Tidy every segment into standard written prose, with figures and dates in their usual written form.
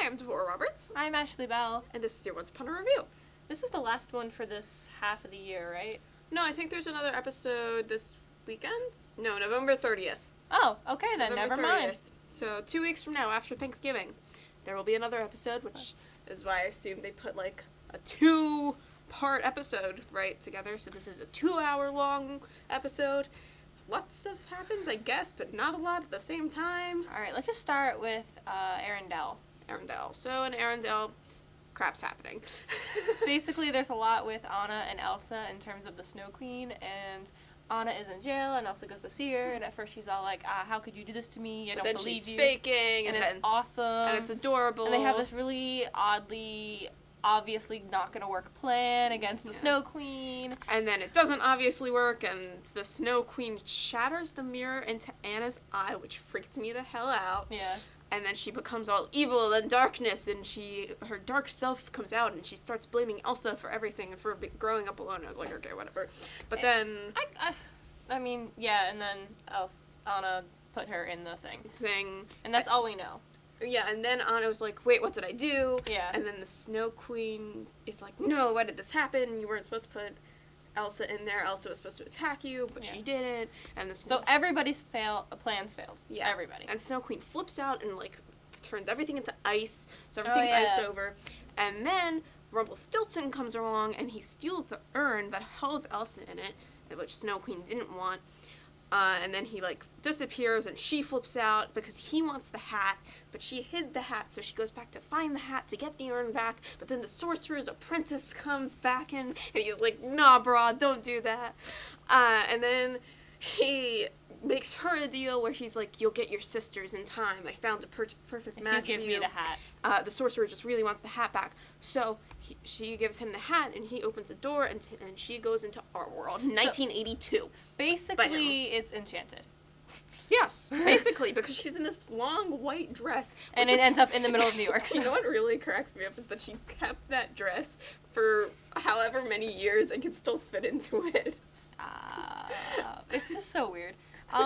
I'm Devorah Roberts. I'm Ashley Bealle. And this is your Once Upon a Review. This is the last one for this half of the year, right? No, I think there's another episode this weekend? No, November 30th. Oh, okay then, November never mind. 30th. So 2 weeks from now, after Thanksgiving, there will be another episode, which is why I assume they put like a 2-part episode right together. So this is a 2-hour-long episode. Lots of stuff happens, I guess, but not a lot at the same time. Alright, let's just start with Arendelle. Arendelle. So in Arendelle, crap's happening. Basically, there's a lot with Anna and Elsa in terms of the Snow Queen, and Anna is in jail, and Elsa goes to see her, and at first she's all like, how could you do this to me? I don't believe you. But then she's faking, and it's awesome. And it's adorable. And they have this really oddly, obviously not going to work plan against the Snow Queen. And then it doesn't obviously work, and the Snow Queen shatters the mirror into Anna's eye, which freaks me the hell out. Yeah. And then she becomes all evil and darkness, and her dark self comes out, and she starts blaming Elsa for everything and for growing up alone. I was like, okay, whatever. But then... I mean, yeah, and then Anna put her in the thing. And that's all we know. Yeah, and then Anna was like, wait, what did I do? Yeah. And then the Snow Queen is like, no, why did this happen? You weren't supposed to put Elsa in there. Elsa was supposed to attack you, but she didn't. And so everybody's plans failed. Yeah. Everybody. And Snow Queen flips out and, like, turns everything into ice, so everything's iced over. And then Rumpelstiltskin comes along, and he steals the urn that held Elsa in it, which Snow Queen didn't want. And then he, like, disappears, and she flips out because he wants the hat, but she hid the hat, so she goes back to find the hat to get the urn back, but then the sorcerer's apprentice comes back in, and he's like, nah, brah, don't do that. And then he makes her a deal where he's like, you'll get your sisters in time. I found a perfect match for you. Give me the hat. The sorcerer just really wants the hat back. So she gives him the hat, and he opens a door, and she goes into our world, 1982. So, basically, it's enchanted. Yes, basically, because she's in this long white dress. And it ends up in the middle of New York. So. You know what really cracks me up is that she kept that dress for however many years and can still fit into it. Stop. It's just so weird.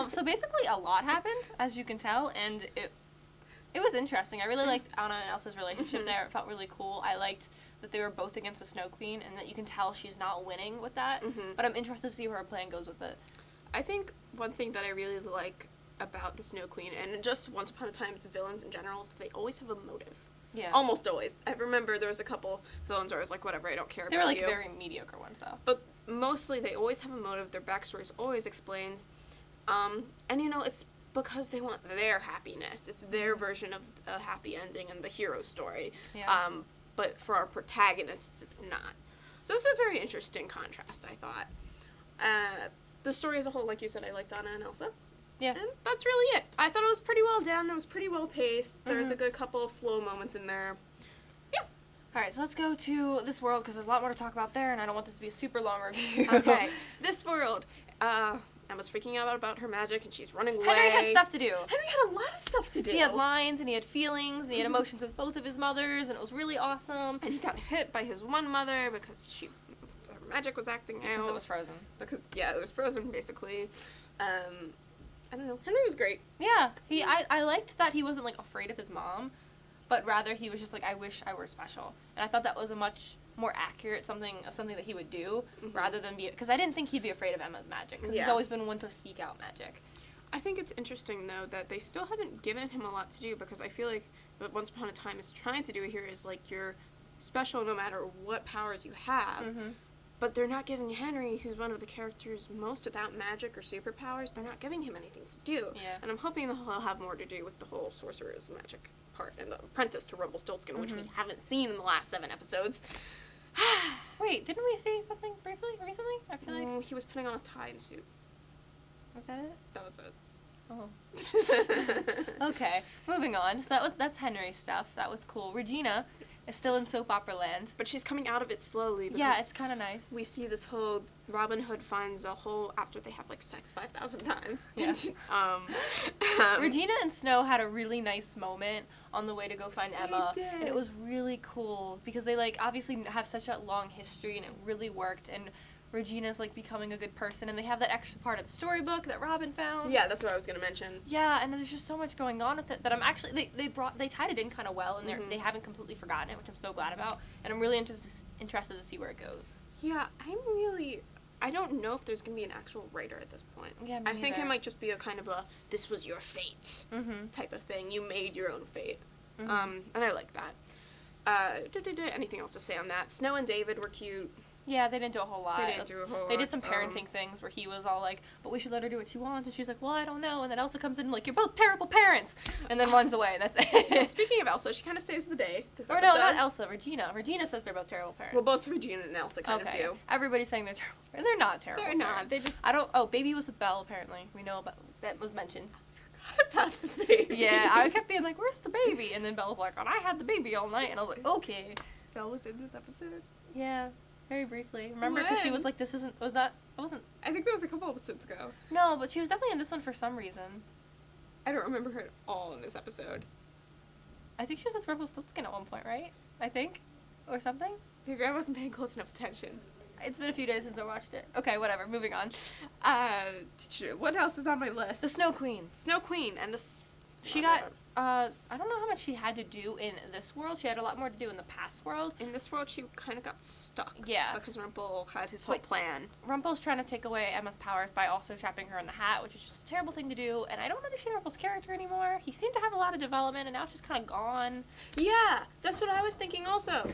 So basically a lot happened, as you can tell, and it was interesting. I really liked Anna and Elsa's relationship there. It felt really cool. I liked that they were both against the Snow Queen, and that you can tell she's not winning with that. But I'm interested to see where her plan goes with it. I think one thing that I really like about the Snow Queen, and just Once Upon a Time's villains in general, is that they always have a motive. Yeah. Almost always. I remember there was a couple villains where I was like, whatever, I don't care about you. They were, like, very mediocre ones, though. But mostly they always have a motive. Their backstory is always explained. And, you know, it's because they want their happiness. It's their version of a happy ending and the hero story. Yeah. But for our protagonists, it's not. So it's a very interesting contrast, I thought. The story as a whole, like you said, I liked Anna and Elsa. Yeah. And that's really it. I thought it was pretty well done. It was pretty well paced. There's a good couple of slow moments in there. Yeah. Alright, so let's go to this world, because there's a lot more to talk about there, and I don't want this to be a super long review. Okay. This world. Emma's freaking out about her magic, and she's running away. Henry had stuff to do. Henry had a lot of stuff to do. He had lines, and he had feelings, and he had emotions with both of his mothers, and it was really awesome. And he got hit by his one mother because her magic was acting out. Because it was frozen. It was frozen, basically. I don't know. Henry was great. Yeah. I liked that he wasn't, like, afraid of his mom, but rather he was just like, I wish I were special. And I thought that was a much more accurate something that he would do, rather than because I didn't think he'd be afraid of Emma's magic, because he's always been one to seek out magic. I think it's interesting, though, that they still haven't given him a lot to do, because I feel like what Once Upon a Time is trying to do here is, like, you're special no matter what powers you have, but they're not giving Henry, who's one of the characters most without magic or superpowers, they're not giving him anything to do. Yeah. And I'm hoping that he'll have more to do with the whole sorcerer's magic part and the apprentice to Rumpelstiltskin, which we haven't seen in the last 7 episodes. Wait, didn't we see something briefly recently? I feel like he was putting on a tie and suit. Was that it? That was it. Oh. Okay, moving on. So that's Henry's stuff. That was cool. Regina is still in soap opera land, but she's coming out of it slowly. Yeah, it's kind of nice. We see this whole Robin Hood finds a whole after they have like sex 5,000 times. Yeah. Regina and Snow had a really nice moment on the way to go find Emma, and it was really cool because they like obviously have such a long history, and it really worked. And Regina's, like, becoming a good person, and they have that extra part of the storybook that Robin found. Yeah, that's what I was going to mention. Yeah, and there's just so much going on with it that I'm actually, they tied it in kind of well, and they haven't completely forgotten it, which I'm so glad about, and I'm really interested to see where it goes. Yeah, I don't know if there's going to be an actual writer at this point. Yeah, me I think it neither. might just be a kind of a, this was your fate type of thing. You made your own fate. Mm-hmm. And I like that. Anything else to say on that? Snow and David were cute. Yeah, they didn't do a whole lot. They did some lot. parenting things where he was all like, but we should let her do what she wants, and she's like, well, I don't know, and then Elsa comes in like, you're both terrible parents, and then runs away, and that's it. Speaking of Elsa, she kind of saves the day. Or no, not Elsa, Regina. Regina says they're both terrible parents. Well, both Regina and Elsa kind of do. Everybody's saying they're terrible parents. They're not terrible They're not. parents. They just... Baby was with Bealle, apparently. We know about, that was mentioned. About the baby. Yeah, I kept being like, where's the baby? And then Belle's like, oh, I had the baby all night, and I was like, okay. Belle was in this episode? Yeah. Very briefly. Remember? Because she was like, this isn't... I think that was a couple episodes ago. No, but she was definitely in this one for some reason. I don't remember her at all in this episode. I think she was with Rumpelstiltskin at one point, right? I think? Or something? Maybe I wasn't paying close enough attention. It's been a few days since I watched it. Okay, whatever. Moving on. What else is on my list? The Snow Queen. Snow Queen and this... She got... I don't know how much she had to do in this world. She had a lot more to do in the past world. In this world, she kind of got stuck. Yeah. Because Rumpel had his whole plan. Rumpel's trying to take away Emma's powers by also trapping her in the hat, which is just a terrible thing to do. And I don't understand Rumpel's character anymore. He seemed to have a lot of development, and now it's just kind of gone. Yeah, that's what I was thinking also.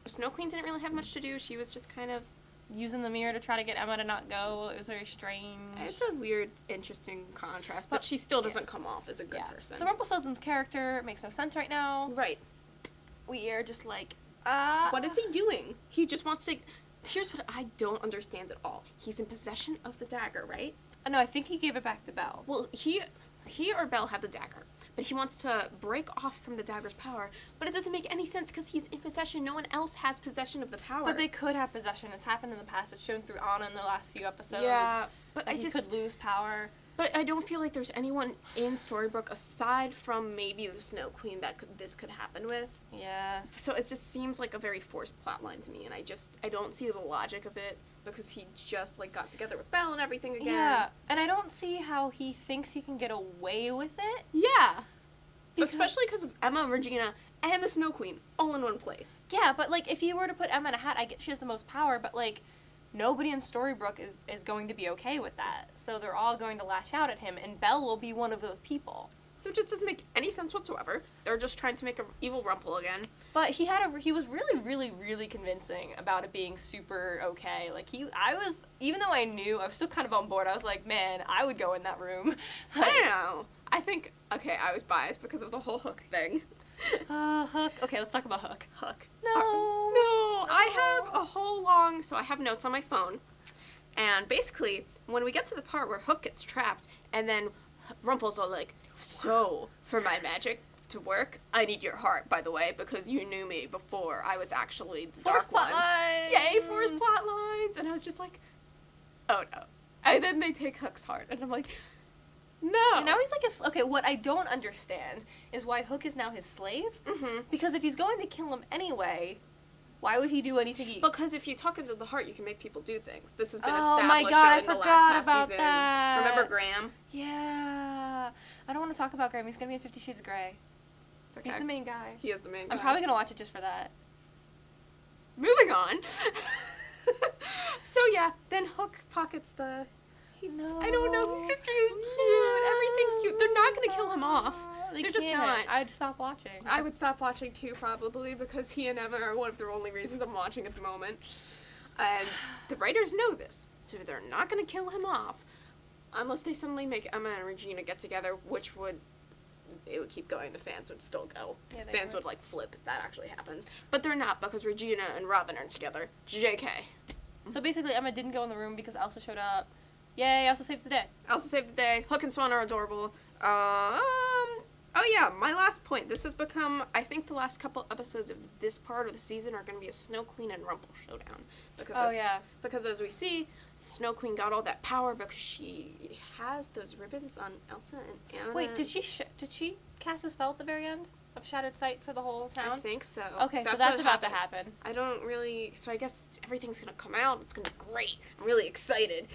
Snow Queen didn't really have much to do. She was just kind of... using the mirror to try to get Emma to not go. It was very strange. It's a weird, interesting contrast, but she still doesn't come off as a good person. So Rumpelstiltskin's character makes no sense right now. Right. We are just like, what is he doing? He just wants to... Here's what I don't understand at all. He's in possession of the dagger, right? No, I think he gave it back to Bealle. Well, he or Bealle have the dagger, but he wants to break off from the dagger's power, but it doesn't make any sense because he's in possession. No one else has possession of the power. But they could have possession. It's happened in the past. It's shown through Anna in the last few episodes. Yeah, but he could lose power. But I don't feel like there's anyone in Storybrooke aside from maybe the Snow Queen that this could happen with. Yeah. So it just seems like a very forced plotline to me, and I don't see the logic of it. Because he just, like, got together with Bealle and everything again. Yeah, and I don't see how he thinks he can get away with it. Yeah. Especially because of Emma, Regina, and the Snow Queen all in one place. Yeah, but, like, if he were to put Emma in a hat, I get she has the most power, but, like, nobody in Storybrooke is going to be okay with that. So they're all going to lash out at him, and Bealle will be one of those people. So it just doesn't make any sense whatsoever. They're just trying to make an evil Rumpel again. But he was really, really, really convincing about it being super okay. Like, even though I knew, I was still kind of on board. I was like, man, I would go in that room. I don't know. I think, okay, I was biased because of the whole Hook thing. Hook. Okay, let's talk about Hook. Hook. No. I have a whole so I have notes on my phone. And basically, when we get to the part where Hook gets trapped, and then Rumpel's all like, so, for my magic to work, I need your heart, by the way, because you knew me before I was actually the Forced Dark One. plot lines! Yay, forced plot lines! And I was just like, oh no. And then they take Hook's heart, and I'm like, no. And now he's like okay, what I don't understand is why Hook is now his slave. Mm-hmm. Because if he's going to kill him anyway, why would he do anything Because if you talk into the heart, you can make people do things. This has been Oh established my God, I in the forgot last past about seasons. that. Remember Graham? Yeah. I don't want to talk about Graham. He's going to be in 50 Shades of Grey. It's okay. He's the main guy. He is the main guy. I'm probably going to watch it just for that. Moving on. So yeah, then Hook pockets the... No. I don't know, he's just really cute. Everything's cute. They're not going to kill him off. They're just not. I'd stop watching. I would stop watching too, probably, because he and Emma are one of the only reasons I'm watching at the moment. And the writers know this, so they're not going to kill him off unless they suddenly make Emma and Regina get together, which would... It would keep going. The fans would still go. Yeah, fans would, like, flip if that actually happens. But they're not, because Regina and Robin are together. JK. So basically, Emma didn't go in the room because Elsa showed up. Yay, Elsa saves the day. Elsa saved the day. Hook and Swan are adorable. Oh yeah, my last point. This has become, I think the last couple episodes of this part of the season are going to be a Snow Queen and Rumpel showdown. Because Because as we see, Snow Queen got all that power because she has those ribbons on Elsa and Anna. Wait, did she cast a spell at the very end of Shattered Sight for the whole town? I think so. Okay, so that's what about to happened. happen. I don't really. So I guess everything's gonna come out. It's gonna be great. I'm really excited.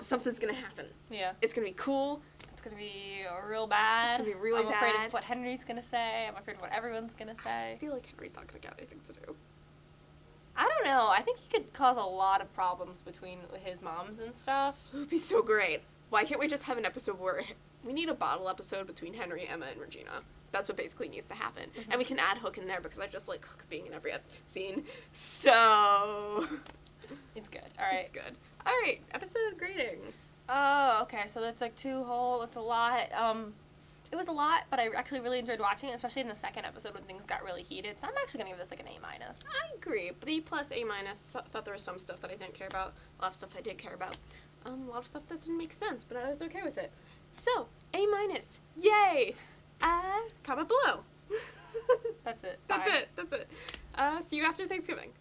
Something's gonna happen. Yeah. It's gonna be cool. It's gonna be real bad. It's gonna be really I'm afraid bad. of what Henry's gonna say. I'm afraid of what everyone's gonna say. I feel like Henry's not gonna get anything to do. I don't know. I think he could cause a lot of problems between his moms and stuff. It would be so great. Why can't we just have an episode where we need a bottle episode between Henry, Emma, and Regina? That's what basically needs to happen. Mm-hmm. And we can add Hook in there because I just like Hook being in every scene. So It's good. All right. it's good. All right, episode grading. Oh, okay. So that's like it's a lot. It was a lot, but I actually really enjoyed watching it, especially in the second episode when things got really heated. So I'm actually gonna give this like an A-. I agree. B plus, A minus. Thought there was some stuff that I didn't care about. A lot of stuff I did care about. A lot of stuff that didn't make sense, but I was okay with it. So A minus. Yay! Comment below. That's it. That's Bye. it. That's it. See you after Thanksgiving.